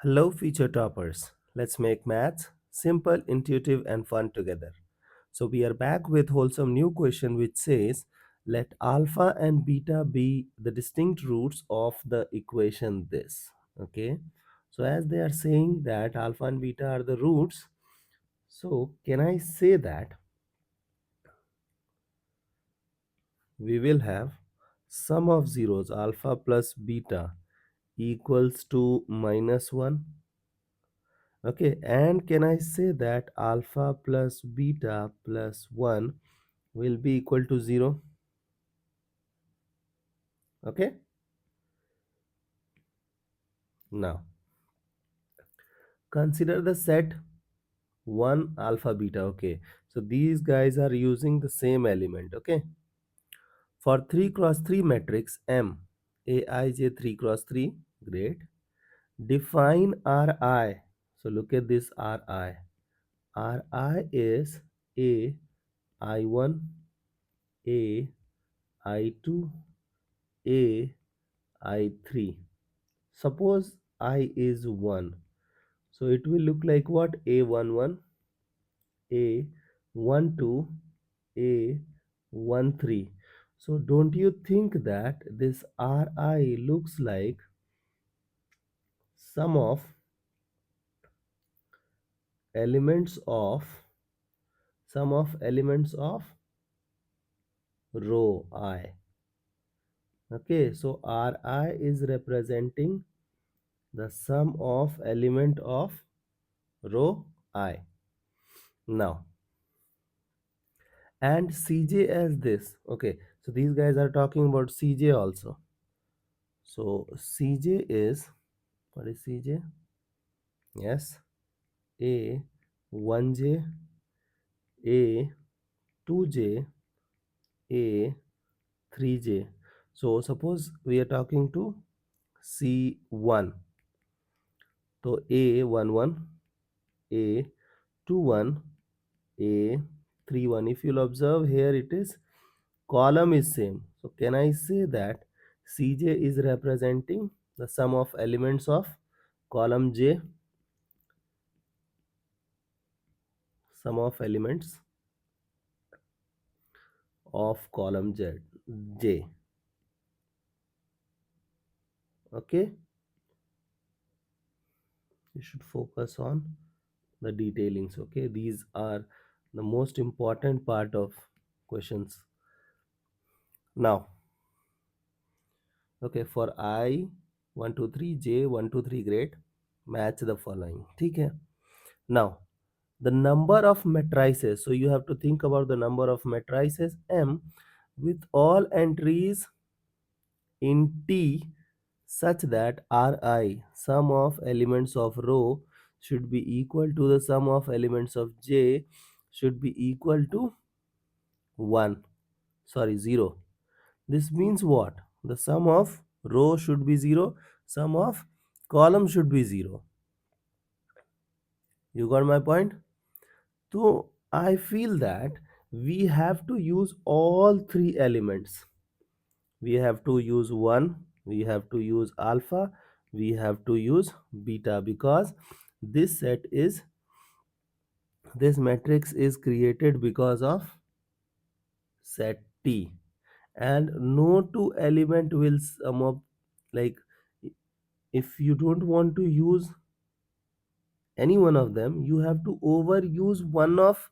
Hello, future toppers. Let's make maths simple, intuitive, and fun together. So, we are back with wholesome new question which says, let alpha and beta be the distinct roots of the equation this. Okay. So, as they are saying that alpha and beta are the roots, so can I say that we will have sum of zeros alpha plus beta equals to minus 1. Okay, and can I say that alpha plus beta plus 1 will be equal to 0? Okay, now consider the set 1 alpha beta. Okay, so these guys are using the same element. Okay, for 3 cross 3 matrix M, Aij 3 cross 3, great. Define Ri. So look at this Ri. Ri is A I1, A I2, A I3. Suppose I is 1. So it will look like what? A11, A12, A13. So don't you think that this Ri looks like sum of elements of row I? Okay, so Ri is representing the sum of element of row I. Now, and Cj as this. Okay, so these guys are talking about Cj also. So Cj is, what is Cj? Yes, A 1j, A 2j, A 3j. So suppose we are talking to C1. So A11, A21, A31. If you'll observe here, it is column is same. So can I say that Cj is representing the sum of elements of column J, sum of elements of column J. Okay, you should focus on the detailings. Okay, these are the most important part of questions. Now, okay, for I 1 2 3, J 1 2 3, great. Match the following. Okay. Now, the number of matrices. So you have to think about the number of matrices M with all entries in T such that Ri, sum of elements of row, should be equal to the sum of elements of J should be equal to 1. Sorry, 0. This means what? The sum of row should be 0, sum of column should be 0. You got my point? So I feel that we have to use all three elements. We have to use 1, we have to use alpha, we have to use beta, because this set is, this matrix is created because of set T, and no two element will sum up. Like, if you don't want to use any one of them, you have to overuse one of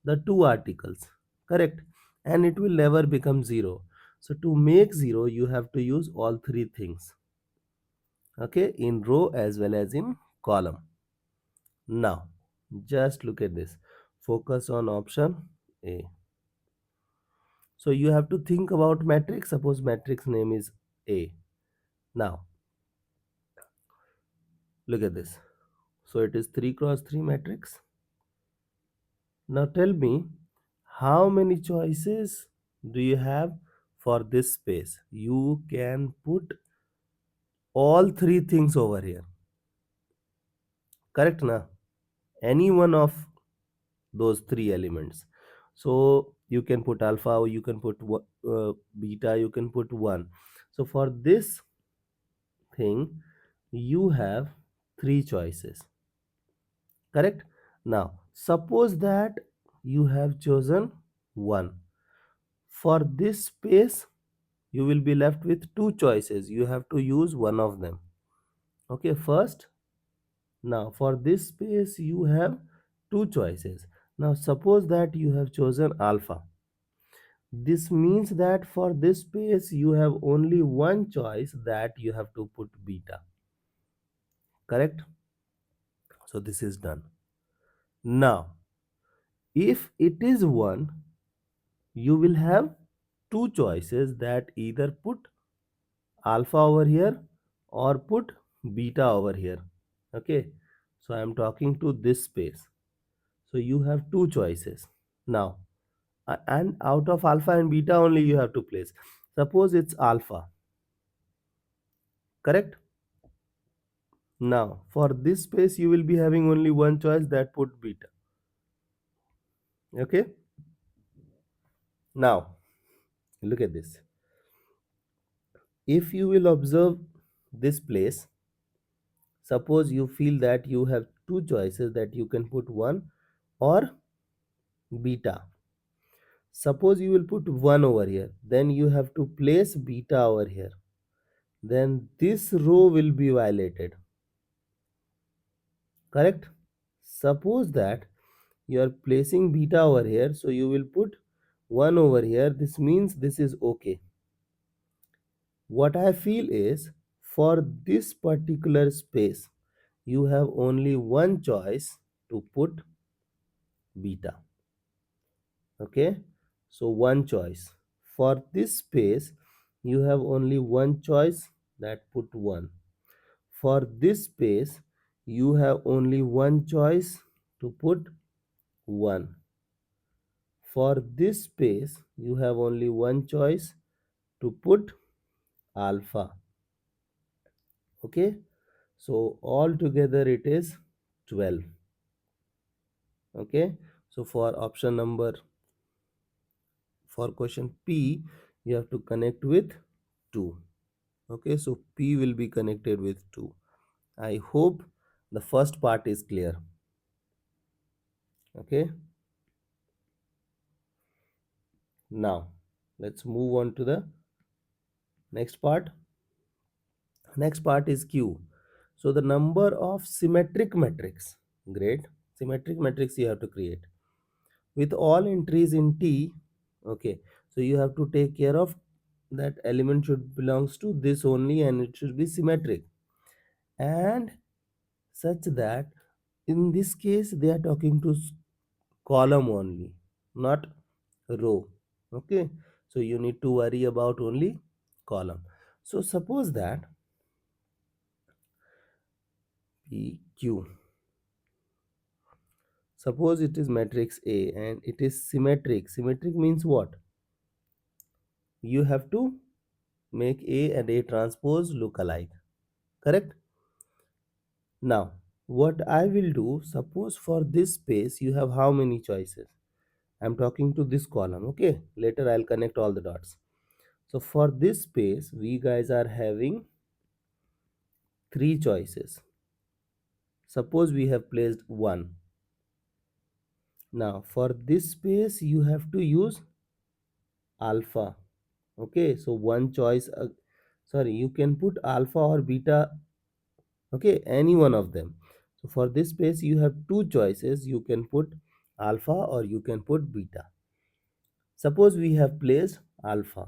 the two articles, correct, and it will never become 0. So to make 0, you have to use all three things, okay, in row as well as in column. Now just look at this, focus on option A. So you have to think about matrix. Suppose matrix name is A. Now look at this, so it is 3 cross 3 matrix. Now tell me, how many choices do you have for this space? You can put all three things over here, correct na? Any one of those three elements. So you can put alpha, or you can put beta, you can put 1. So for this thing, you have three choices. Correct? Now, suppose that you have chosen 1. For this space, you will be left with two choices. You have to use one of them. Okay, first, now for this space, you have two choices. Now, suppose that you have chosen alpha. This means that for this space, you have only one choice, that you have to put beta. Correct? So, this is done. Now, if it is 1, you will have two choices, that either put alpha over here or put beta over here. Okay, so I am talking to this space. So you have two choices. Now, and out of alpha and beta only you have to place. Suppose it's alpha. Correct? Now, for this space, you will be having only one choice, that put beta. Okay? Now, look at this. If you will observe this place, suppose you feel that you have two choices, that you can put 1 or beta. Suppose you will put 1 over here, then you have to place beta over here. Then this row will be violated. Correct? Suppose that you are placing beta over here, so you will put 1 over here. This means this is okay. What I feel is, for this particular space, you have only one choice, to put beta. Okay, so one choice. For this space, you have only one choice, that put 1. For this space, you have only one choice, to put 1. For this space, you have only one choice, to put alpha. Okay, so all together it is 12. Okay, so for option number, for question P, you have to connect with 2. Okay, so P will be connected with 2. I hope the first part is clear. Okay, now let's move on to the next part. Next part is Q. So the number of symmetric matrix. Great. Symmetric matrix you have to create with all entries in T. Okay, so you have to take care of that element should belongs to this only, and it should be symmetric, and such that in this case they are talking to column only, not row. Okay, so you need to worry about only column. So suppose that PQ, suppose it is matrix A and it is symmetric. Symmetric means what? You have to make A and A transpose look alike. Correct? Now, what I will do, suppose for this space you have how many choices? I'm talking to this column. Okay, later I'll connect all the dots. So for this space, we guys are having three choices. Suppose we have placed 1. Now for this space, you have to use alpha. Okay, so one choice, sorry, you can put alpha or beta. Okay, any one of them. So for this space, you have two choices. You can put alpha or you can put beta. Suppose we have placed alpha.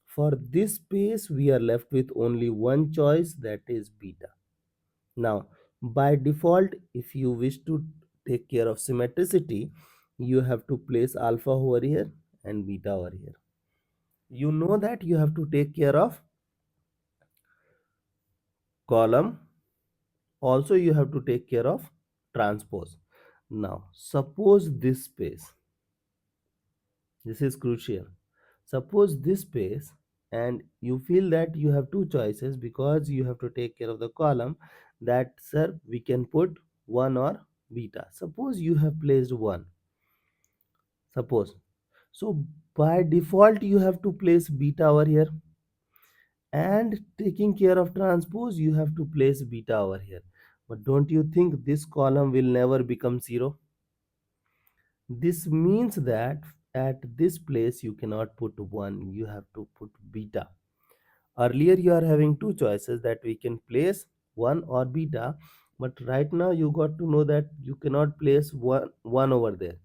For this space, we are left with only one choice, that is beta. Now, by default, if you wish to take care of symmetricity, you have to place alpha over here and beta over here. You know that you have to take care of column. Also, you have to take care of transpose. Now, suppose this space, this is crucial. Suppose this space, and you feel that you have two choices because you have to take care of the column, that sir, we can put 1 or beta. Suppose you have placed 1. Suppose. So by default you have to place beta over here, and taking care of transpose you have to place beta over here. But don't you think this column will never become 0? This means that at this place you cannot put 1, you have to put beta. Earlier you are having two choices that we can place 1 or beta, but right now you got to know that you cannot place 1 over there.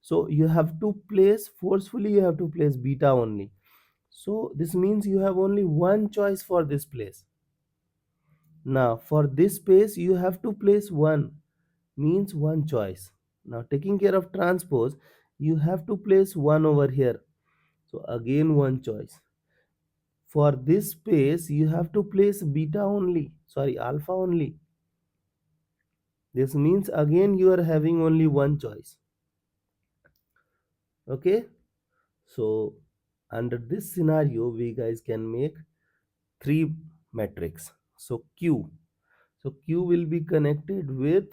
So you have to place, forcefully you have to place beta only. So this means you have only one choice for this place. Now for this space you have to place 1, means one choice. Now taking care of transpose, you have to place 1 over here. So again one choice. For this space you have to place beta only, sorry, alpha only. This means again you are having only one choice. Okay, so under this scenario we guys can make three matrix. So Q will be connected with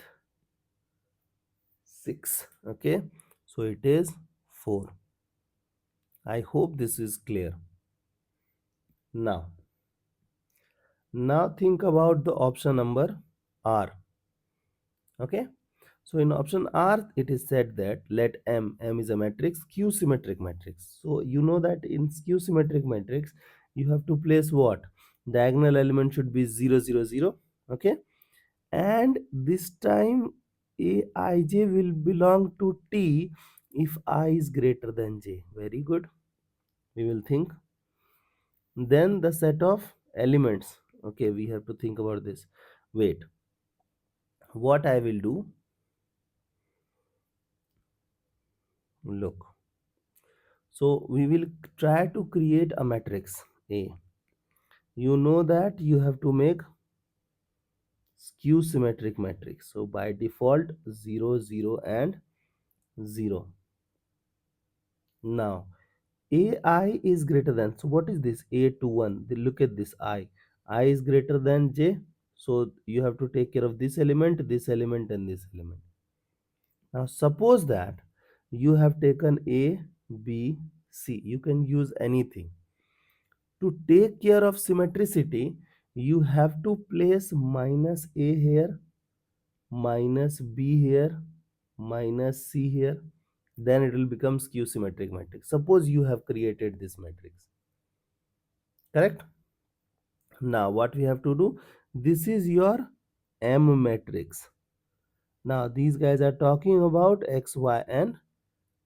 6. Okay, so it is 4. I hope this is clear. Now think about the option number R. Okay, so in option R it is said that let M is a matrix, Q symmetric matrix. So you know that in Q symmetric matrix you have to place what? Diagonal element should be 0 0 0. Okay, and this time Aij will belong to T if I is greater than J. Very good, we will think. Then the set of elements. Okay, we have to think about this. Wait, what I will do, look, so we will try to create a matrix A. You know that you have to make skew symmetric matrix, so by default 0 0 and 0. Now AI is greater than, so what is this? A to 1, look at this, I is greater than J, so you have to take care of this element, and this element. Now suppose that you have taken A, B, C, you can use anything. To take care of symmetricity, you have to place minus A here, minus B here, minus C here, then it will become skew symmetric matrix. Suppose you have created this matrix, correct? Now what we have to do, this is your M matrix. Now these guys are talking about X, Y and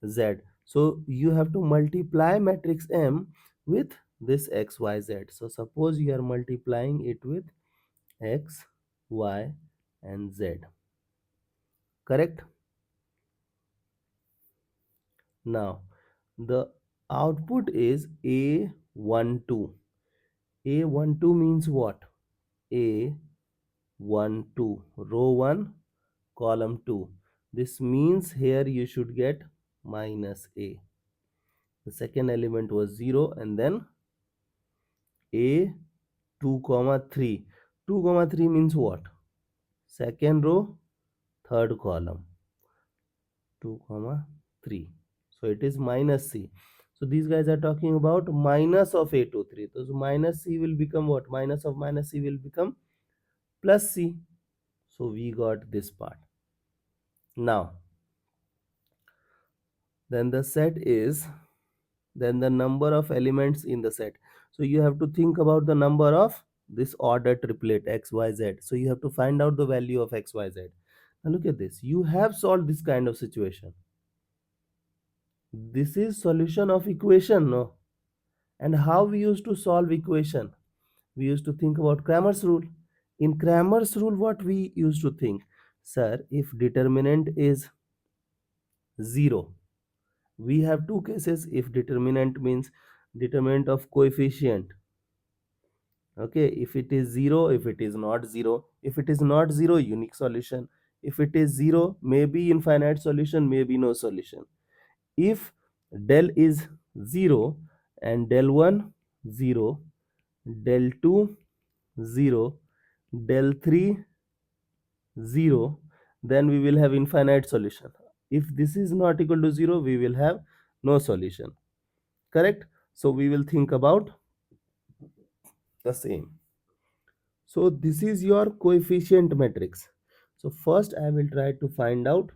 Z. So you have to multiply matrix M with this X, Y, Z. So suppose you are multiplying it with X, Y and Z. Correct? Now the output is A12. A12 means what? A12, row 1, column 2. This means here you should get minus A. The second element was 0 and then A 2 comma 3. 2 comma 3 means what? Second row, third column, 2 comma 3. So it is minus C. So these guys are talking about minus of A23. So minus C will become what? Minus of minus C will become plus C. So we got this part. Now then the set is, then the number of elements in the set. So you have to think about the number of this order triplet XYZ. So you have to find out the value of XYZ. Now look at this. You have solved this kind of situation. This is solution of equation, no? And how we used to solve equation? We used to think about Cramer's rule. In Cramer's rule, what we used to think? Sir, if determinant is 0, we have two cases. If determinant means determinant of coefficient, okay, if it is 0, if it is not 0, if it is not 0, unique solution, if it is 0, maybe infinite solution, maybe no solution. If del is 0 and del 1 0, del 2 0, del 3 0, then we will have infinite solution. If this is not equal to 0, we will have no solution, correct? So we will think about the same. So this is your coefficient matrix. So first I will try to find out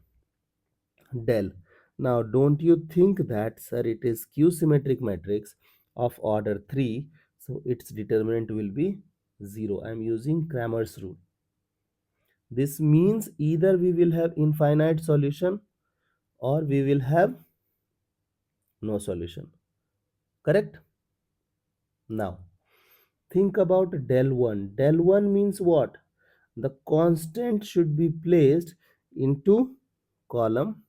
del. Now don't you think that, sir, it is q symmetric matrix of order 3, so its determinant will be 0. I am using Cramer's rule. This means either we will have infinite solution or we will have no solution. Correct? Now think about del 1. Del 1 means what? The constant should be placed into column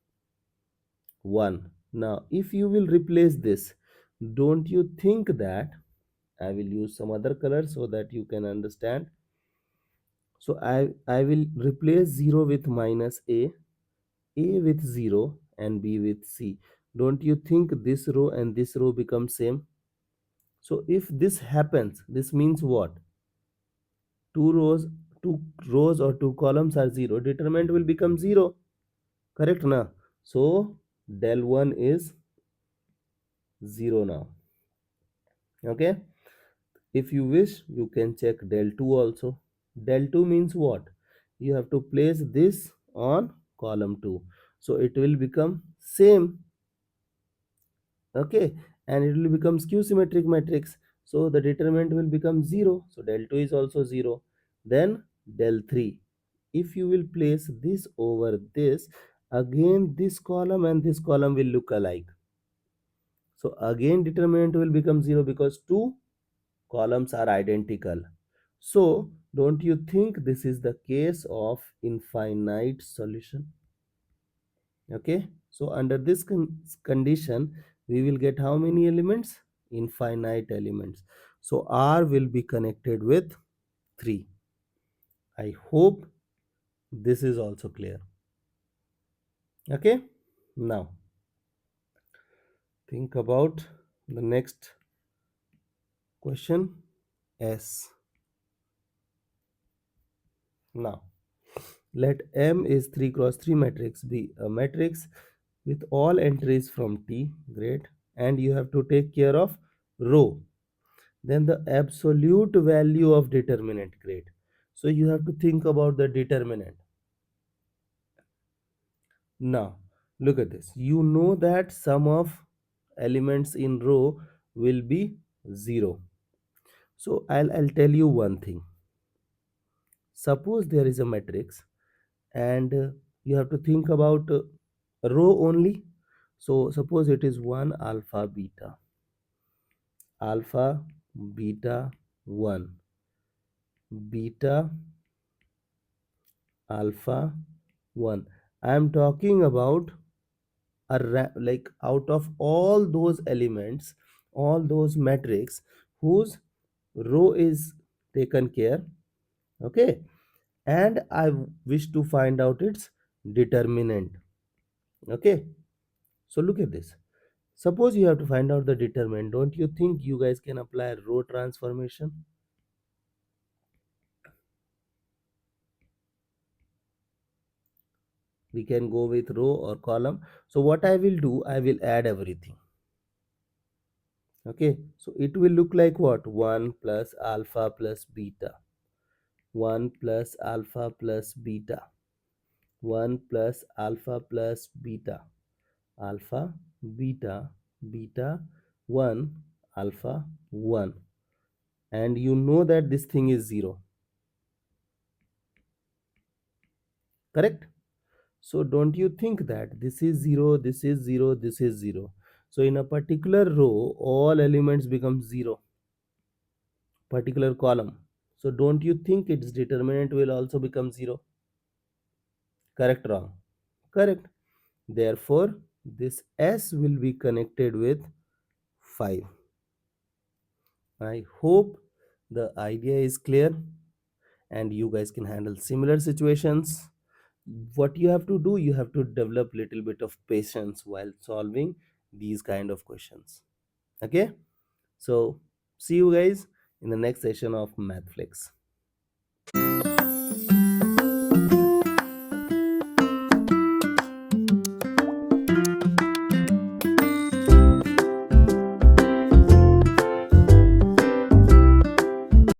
1. Now if you will replace this, don't you think that, I will use some other color so that you can understand. So I will replace 0 with minus a with 0 and b with c. Don't you think this row and this row become same? So if this happens, this means what? Two rows, two rows or two columns are 0. Determinant will become 0. Correct na? So del 1 is 0 now. Okay. If you wish, you can check del 2 also. Del 2 means what? You have to place this on column 2. So it will become same. Okay. And it will become skew symmetric matrix. So the determinant will become 0. So del 2 is also 0. Then del 3. If you will place this over this, again this column and this column will look alike. So again determinant will become 0 because two columns are identical. So don't you think this is the case of infinite solution? Okay. So under this condition, we will get how many elements? Infinite elements. So R will be connected with 3. I hope this is also clear. Okay. Now think about the next question, S. Now let M is 3 cross 3 matrix be a matrix with all entries from T, great, and you have to take care of row. Then the absolute value of determinant, great. So you have to think about the determinant. Now look at this. You know that sum of elements in row will be 0. So I'll tell you one thing. Suppose there is a matrix and you have to think about row only. So suppose it is 1 alpha beta 1 beta alpha 1. I am talking about like out of all those elements, all those matrix whose row is taken care. Okay. And I wish to find out its determinant. Okay. So look at this. Suppose you have to find out the determinant. Don't you think you guys can apply row transformation? We can go with row or column. So what I will do, I will add everything. Okay. So it will look like what? 1 plus alpha plus beta. 1 plus alpha plus beta. 1 plus alpha plus beta. Alpha, beta, beta, 1, alpha, 1. And you know that this thing is 0. Correct? So don't you think that this is 0, this is 0, this is 0. So in a particular row, all elements become 0. Particular column. So don't you think its determinant will also become 0? Correct, wrong? Correct. Therefore, this S will be connected with 5. I hope the idea is clear and you guys can handle similar situations. What you have to do, you have to develop little bit of patience while solving these kind of questions. Okay, so see you guys in the next session of MathFlix.